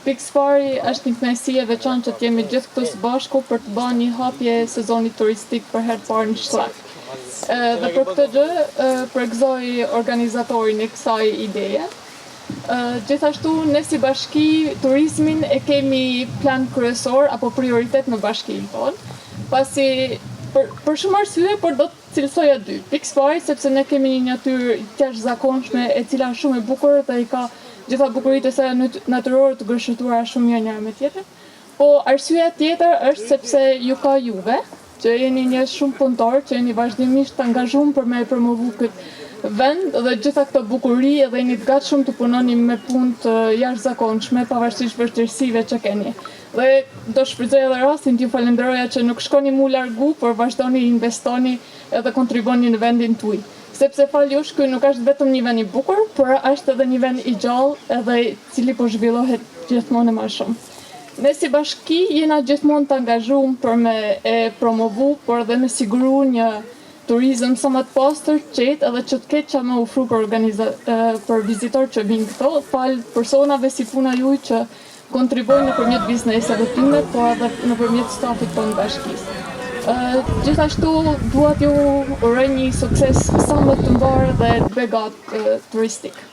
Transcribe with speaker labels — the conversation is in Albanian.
Speaker 1: Pikë pari është një kënaqësi e veçantë që jemi gjithë këtu së bashku për të bërë një hapje sezonit turistik për herë të parë në Shqipëri. Dhe për këtë gjë përgëzoj organizatorin e kësaj ideje. Gjithashtu ne si bashki turizmin e kemi plan kryesor apo prioritet në bashkinë tonë, pasi për shumë arsye, por do të cilësoja dy. Pikë pari sepse ne kemi një natyrë të jashtëzakonshme e cila është shumë e bukur dhe i ka gjitha bukuritë e saj natyrore të gërshëtuara shumë mirë njëra me tjetrën. Po arsyeja tjetër është sepse ju ka juve, që jeni njerëz shumë punëtor, që jeni vazhdimisht të angazhuar për me promovu këtë vend dhe gjitha këto bukuri dhe jeni të gatshëm të punoni me punë të jashtëzakonshme pavarësisht vështirësive që keni. Dhe do shfrytëzoj edhe rastin t'ju falenderoja që nuk shkoni mu largu, por vazhdoni investoni edhe kontriboni në vendin tuaj. Sepse faljush, ky nuk është vetëm një vend i bukur, por është edhe një vend i gjallë edhe cili po zhvillohet gjithmonë më shumë. Ne si bashki jena gjithmonë të angazhuar për me e promovu, por edhe me siguru një turizëm sa më të pastër, qetë edhe që të ketë që më ofru për vizitor që vinë këto, falë personave si puna juaj që kontribojnë nëpërmjet bizneseve time, por edhe nëpërmjet stafit tonë bashkisë. Gjithashtu dua t'ju uroj një sukses sa më të mbar dhe begat turistik.